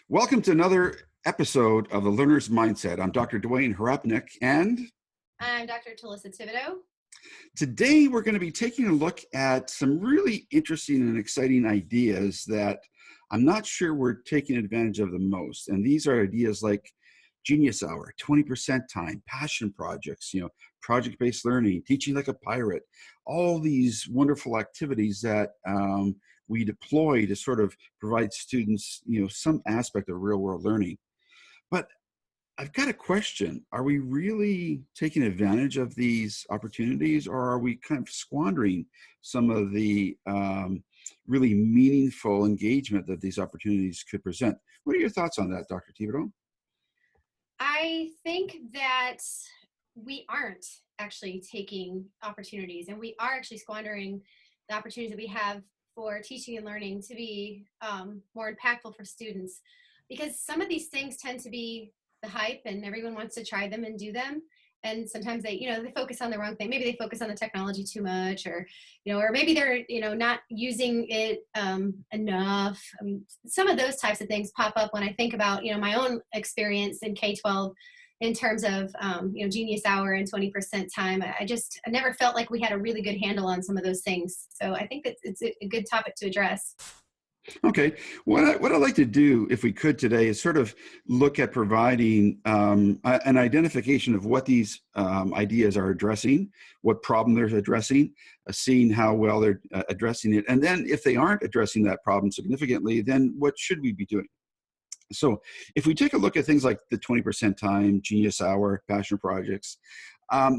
Welcome to another episode of The Learner's Mindset. I'm Dr. Dwayne Harapnik, and I'm Dr. Talissa Thibodeau. today we're going to be taking a look at some really interesting and exciting ideas that I'm not sure we're taking advantage of the most. And these are ideas like Genius Hour, 20% time, passion projects, project-based learning, teaching like a pirate, all these wonderful activities that we deploy to sort of provide students, some aspect of real-world learning. But I've got a question. Are we really taking advantage of these opportunities, or are we kind of squandering some of the really meaningful engagement that these opportunities could present? What are your thoughts on that, Dr. Thibodeau? I think that we aren't actually taking opportunities, and we are actually squandering the opportunities that we have for teaching and learning to be more impactful for students, because some of these things tend to be the hype and everyone wants to try them and do them. And sometimes they focus on the wrong thing. Maybe they focus on the technology too much, or maybe they're, not using it enough. I mean, some of those types of things pop up when I think about, my own experience in K-12 in terms of, Genius Hour and 20% time. I never felt like we had a really good handle on some of those things. So I think that it's a good topic to address. Okay, what I'd like to do, if we could today, is sort of look at providing an identification of what these ideas are addressing, what problem they're addressing, seeing how well they're addressing it, and then if they aren't addressing that problem significantly, then what should we be doing? So if we take a look at things like the 20% time, Genius Hour, passion projects,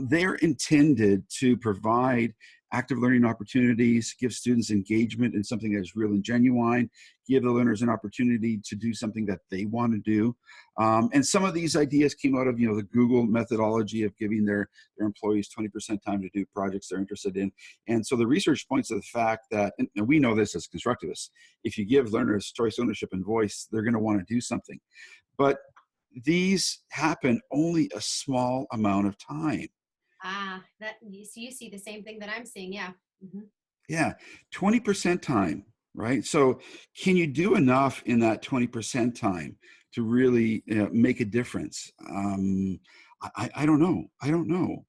they're intended to provide active learning opportunities, give students engagement in something that is real and genuine, give the learners an opportunity to do something that they want to do. And some of these ideas came out of the Google methodology of giving their employees 20% time to do projects they're interested in. And so the research points to the fact that, and we know this as constructivists, if you give learners choice, ownership, and voice, they're going to want to do something. But these happen only a small amount of time. So you see the same thing that I'm seeing. Yeah. Mm-hmm. Yeah, 20% time, right? So can you do enough in that 20% time to really make a difference? I don't know. I don't know.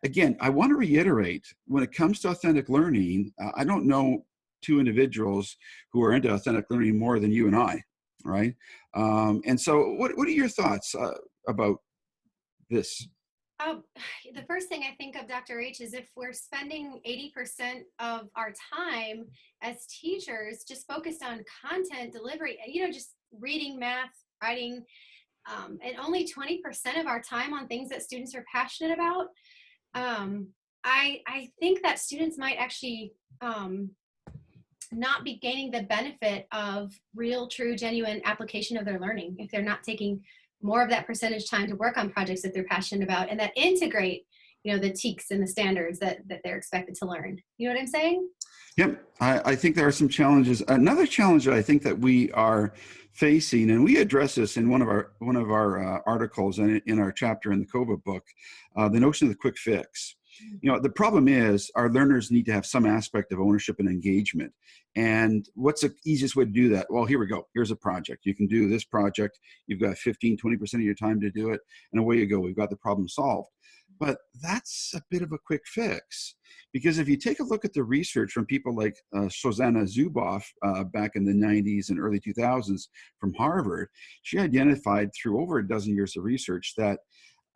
Again, I want to reiterate, when it comes to authentic learning, I don't know two individuals who are into authentic learning more than you and I, right? And so what are your thoughts about this? The first thing I think of, Dr. H, is if we're spending 80% of our time as teachers just focused on content delivery, just reading, math, writing, and only 20% of our time on things that students are passionate about, I think that students might actually not be gaining the benefit of real, true, genuine application of their learning if they're not taking more of that percentage time to work on projects that they're passionate about and that integrate, the TEKS and the standards that they're expected to learn. You know what I'm saying? Yep, I think there are some challenges. Another challenge that I think that we are facing, and we address this in one of our articles and in our chapter in the COVA book, the notion of the quick fix. The problem is our learners need to have some aspect of ownership and engagement. And what's the easiest way to do that? Well, here we go. Here's a project. You can do this project. You've got 15, 20% of your time to do it. And away you go. We've got the problem solved. But that's a bit of a quick fix. Because if you take a look at the research from people like Shoshana Zuboff back in the 90s and early 2000s from Harvard, she identified through over a dozen years of research that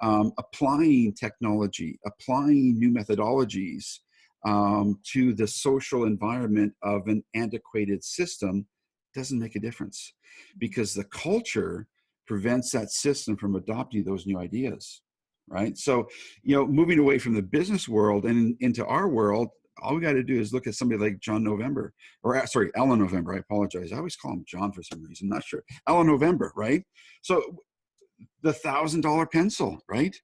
applying technology, applying new methodologies to the social environment of an antiquated system doesn't make a difference, because the culture prevents that system from adopting those new ideas, right? So, moving away from the business world and into our world, all we got to do is look at somebody like Alan November. I apologize. I always call him John for some reason. Not sure. Alan November, right? So the $1,000 pencil, right?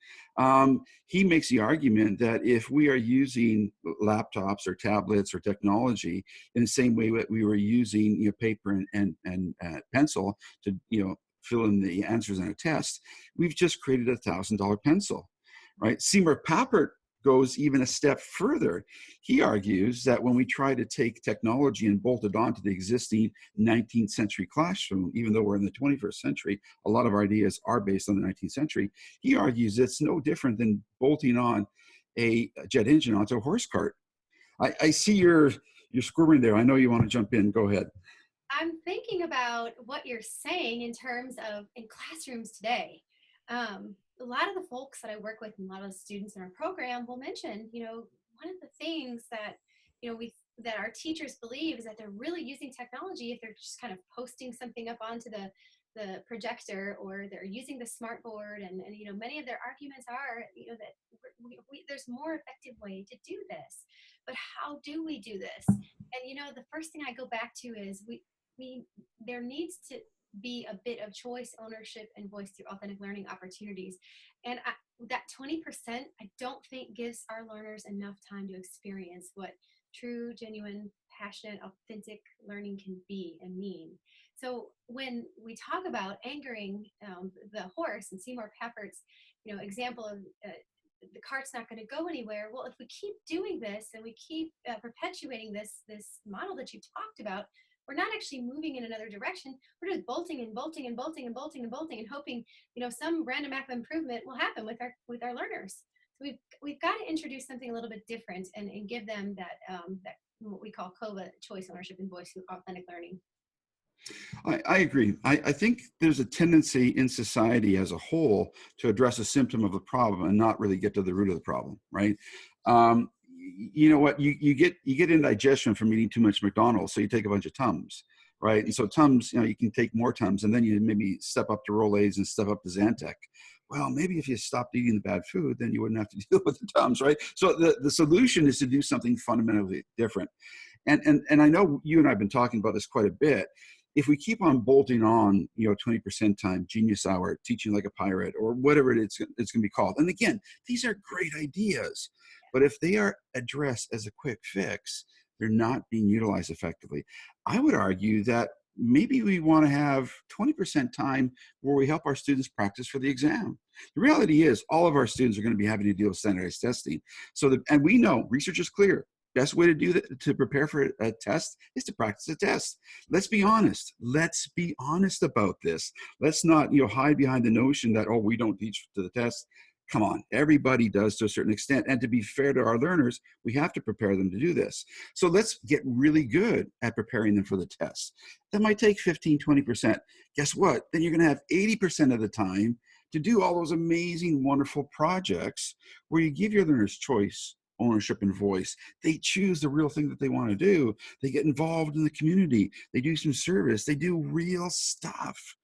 He makes the argument that if we are using laptops or tablets or technology in the same way that we were using paper and pencil to fill in the answers in a test, we've just created a $1,000 pencil, right? Seymour Papert goes even a step further. He argues that when we try to take technology and bolt it onto the existing 19th century classroom, even though we're in the 21st century, a lot of our ideas are based on the 19th century. He argues it's no different than bolting on a jet engine onto a horse cart. I see you're squirming there. I know you want to jump in. Go ahead. I'm thinking about what you're saying in terms of in classrooms today. A lot of the folks that I work with and a lot of the students in our program will mention, one of the things that, that our teachers believe is that they're really using technology if they're just kind of posting something up onto the projector, or they're using the smart board, and many of their arguments are that there's more effective way to do this, but how do we do this? And the first thing I go back to is there needs to be a bit of choice, ownership, and voice through authentic learning opportunities. And that 20%, I don't think gives our learners enough time to experience what true, genuine, passionate, authentic learning can be and mean. So when we talk about anchoring the horse and Seymour Pappert's, example of the cart's not going to go anywhere. Well, if we keep doing this and we keep perpetuating this model that you talked about, we're not actually moving in another direction. We're just bolting and bolting and bolting and bolting and bolting and hoping, some random act of improvement will happen with our learners. So we've got to introduce something a little bit different and give them that what we call COVA, choice, ownership, and voice through authentic learning. I agree. I think there's a tendency in society as a whole to address a symptom of the problem and not really get to the root of the problem, right? You know what? You get indigestion from eating too much McDonald's, so you take a bunch of Tums, right? And so Tums, you can take more Tums, and then you maybe step up to Rolaids and step up to Zantac. Well, maybe if you stopped eating the bad food, then you wouldn't have to deal with the Tums, right? So the solution is to do something fundamentally different. And I know you and I have been talking about this quite a bit. If we keep on bolting on, 20% time, genius hour, teaching like a pirate, or whatever it's going to be called. And again, these are great ideas, but if they are addressed as a quick fix, they're not being utilized effectively. I would argue that maybe we want to have 20% time where we help our students practice for the exam. The reality is all of our students are going to be having to deal with standardized testing. And we know research is clear. Best way to do that, to prepare for a test, is to practice a test. Let's be honest. Let's be honest about this. Let's not, hide behind the notion that, we don't teach to the test. Come on, everybody does to a certain extent. And to be fair to our learners, we have to prepare them to do this. So let's get really good at preparing them for the test. That might take 15, 20%. Guess what? Then you're going to have 80% of the time to do all those amazing, wonderful projects where you give your learners choice, ownership, and voice. They choose the real thing that they want to do. They get involved in the community. They do some service. They do real stuff.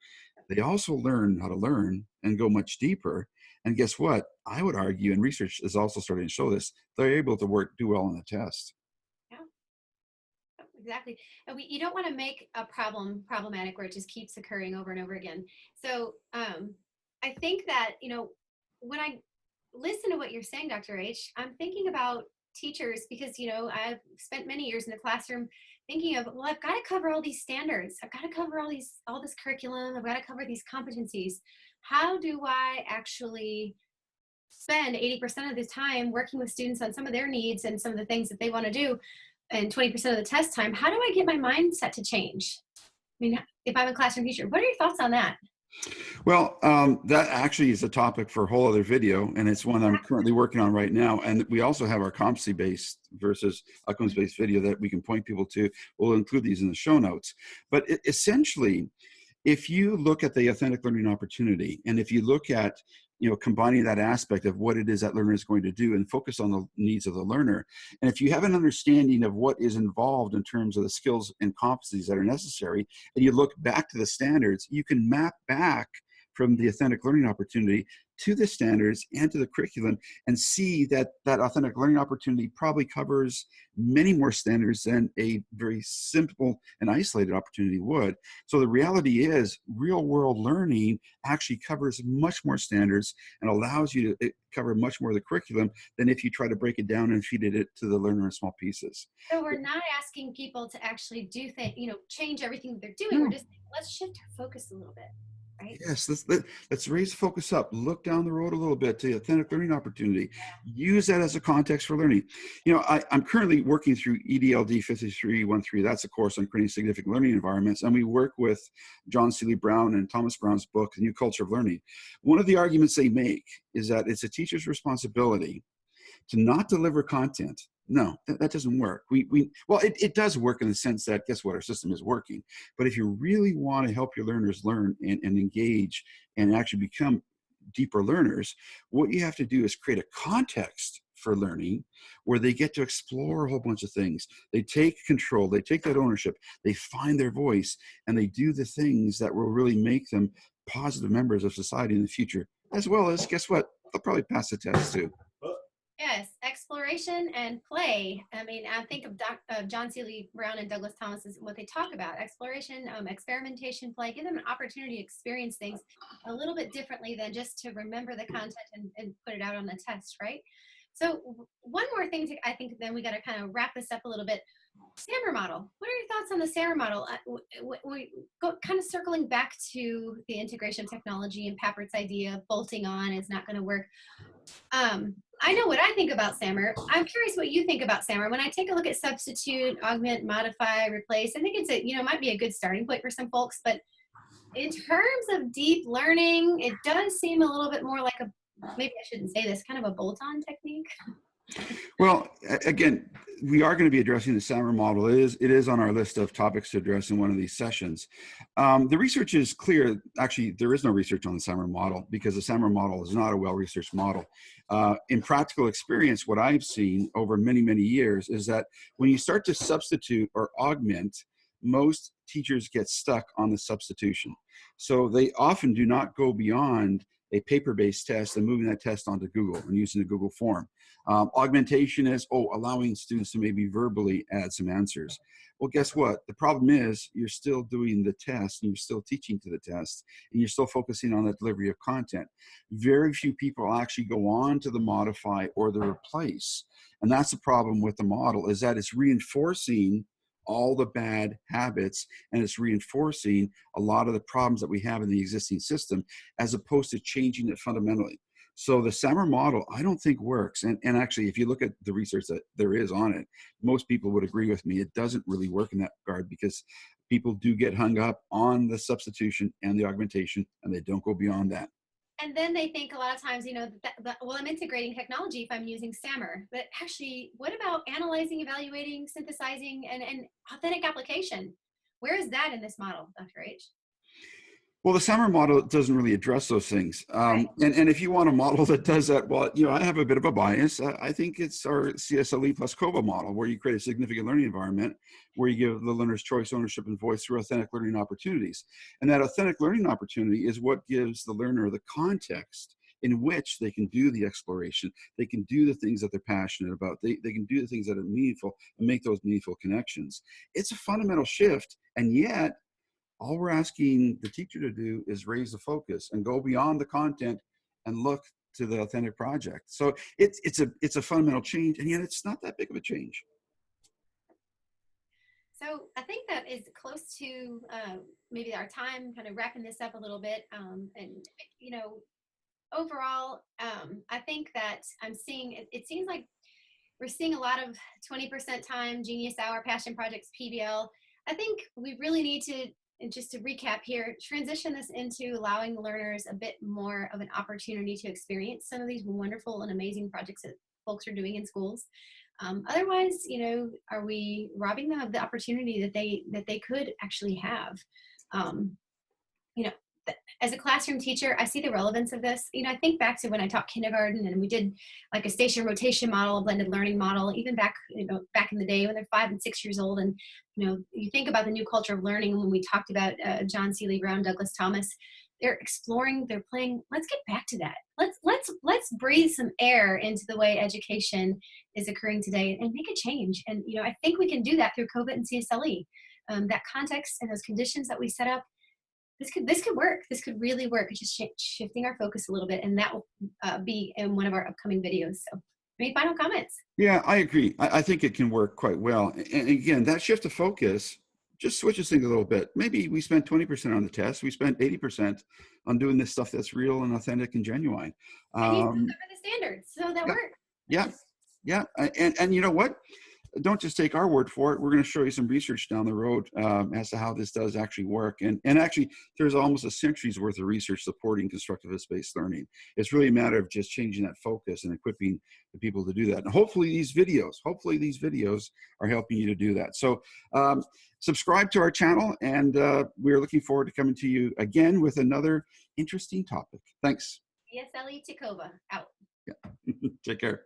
They also learn how to learn and go much deeper. And guess what? I would argue, and research is also starting to show this, they're able to do well on the test. Yeah, exactly. And you don't want to make a problem problematic where it just keeps occurring over and over again. So I think that, when I listen to what you're saying, Dr. H, I'm thinking about teachers because, I've spent many years in the classroom thinking of, well, I've got to cover all these standards. I've got to cover all this curriculum. I've got to cover these competencies. How do I actually spend 80% of the time working with students on some of their needs and some of the things that they want to do, and 20% of the test time? How do I get my mindset to change? I mean, if I'm a classroom teacher, what are your thoughts on that? Well, that actually is a topic for a whole other video, and it's one I'm currently working on right now. And we also have our competency-based versus outcomes-based video that we can point people to. We'll include these in the show notes. But essentially, if you look at the authentic learning opportunity, and if you look at combining that aspect of what it is that learner is going to do and focus on the needs of the learner, and if you have an understanding of what is involved in terms of the skills and competencies that are necessary, and you look back to the standards, you can map back from the authentic learning opportunity to the standards and to the curriculum and see that that authentic learning opportunity probably covers many more standards than a very simple and isolated opportunity would. So the reality is real world learning actually covers much more standards and allows you to cover much more of the curriculum than if you try to break it down and feed it to the learner in small pieces. So we're not asking people to actually do things, change everything that they're doing. We're just, let's shift our focus a little bit. right? Yes, let's raise the focus up. Look down the road a little bit to the authentic learning opportunity. Use that as a context for learning. You know, I'm currently working through EDLD 5313. That's a course on creating significant learning environments. And we work with John Seeley Brown and Thomas Brown's book, The New Culture of Learning. One of the arguments they make is that it's a teacher's responsibility to not deliver content. No, that doesn't work. Well, it does work in the sense that, guess what, our system is working. But if you really want to help your learners learn and engage and actually become deeper learners, what you have to do is create a context for learning where they get to explore a whole bunch of things. They take control, they take that ownership, they find their voice, and they do the things that will really make them positive members of society in the future, as well as, guess what, they'll probably pass the test too. Yes, exploration and play. I mean, I think of John Seeley Brown and Douglas Thomas is what they talk about: exploration, experimentation, play. Give them an opportunity to experience things a little bit differently than just to remember the content and put it out on the test, right? So one more thing I think then we got to kind of wrap this up a little bit. SAMR model. What are your thoughts on the SAMR model? We go kind of circling back to the integration of technology and Pappert's idea of bolting on is not going to work. I know what I think about SAMR. I'm curious what you think about SAMR. When I take a look at substitute, augment, modify, replace, I think it's might be a good starting point for some folks, but in terms of deep learning, it does seem a little bit more like maybe I shouldn't say this, kind of a bolt-on technique. Well, again, we are going to be addressing the SAMR model. It is on our list of topics to address in one of these sessions. The research is clear. Actually, there is no research on the SAMR model because the SAMR model is not a well-researched model. In practical experience, what I've seen over many, many years is that when you start to substitute or augment, most teachers get stuck on the substitution. So they often do not go beyond a paper-based test and moving that test onto Google and using the Google form. Augmentation is, allowing students to maybe verbally add some answers. Well, guess what? The problem is you're still doing the test and you're still teaching to the test and you're still focusing on the delivery of content. Very few people actually go on to the modify or the replace. And that's the problem with the model, is that it's reinforcing all the bad habits and it's reinforcing a lot of the problems that we have in the existing system as opposed to changing it fundamentally. So the SAMR model, I don't think works. And actually, if you look at the research that there is on it, most people would agree with me. It doesn't really work in that regard because people do get hung up on the substitution and the augmentation, and they don't go beyond that. And then they think a lot of times, well, I'm integrating technology if I'm using SAMR. But actually, what about analyzing, evaluating, synthesizing, and authentic application? Where is that in this model, Dr. H? Well, the SAMR model doesn't really address those things. Right. And if you want a model that does that, well, I have a bit of a bias. I think it's our CSLE+COVA model, where you create a significant learning environment, where you give the learners choice, ownership, and voice through authentic learning opportunities. And that authentic learning opportunity is what gives the learner the context in which they can do the exploration. They can do the things that they're passionate about. They can do the things that are meaningful and make those meaningful connections. It's a fundamental shift, and yet, all we're asking the teacher to do is raise the focus and go beyond the content and look to the authentic project. So it's a fundamental change, and yet it's not that big of a change. So I think that is close to maybe our time, kind of wrapping this up a little bit. Overall, I think that I'm seeing, it seems like we're seeing a lot of 20% time, Genius Hour, Passion Projects, PBL. I think we really need to, and just to recap here, transition this into allowing learners a bit more of an opportunity to experience some of these wonderful and amazing projects that folks are doing in schools. Otherwise, are we robbing them of the opportunity that they could actually have? As a classroom teacher, I see the relevance of this. I think back to when I taught kindergarten and we did like a station rotation model, a blended learning model, even back in the day when they're 5 and 6 years old. And, you think about the new culture of learning when we talked about John Seeley Brown, Douglas Thomas, they're exploring, they're playing. Let's get back to that. Let's breathe some air into the way education is occurring today and make a change. And, I think we can do that through COVA and CSLE. That context and those conditions that we set up, this could work. This could really work. It's just shifting our focus a little bit, and that will be in one of our upcoming videos. So, any final comments? Yeah, I agree. I think it can work quite well. And again, that shift of focus just switches things a little bit. Maybe we spent 20% on the test. We spent 80% on doing this stuff that's real and authentic and genuine. And you still cover the standards, so that Yeah, works. yeah, yeah. And you know what? Don't just take our word for it. We're going to show you some research down the road as to how this does actually work. And actually, there's almost a century's worth of research supporting constructivist-based learning. It's really a matter of just changing that focus and equipping the people to do that. And hopefully these videos are helping you to do that. So subscribe to our channel, and we're looking forward to coming to you again with another interesting topic. Thanks. CSLE+COVA out. Yeah. Take care.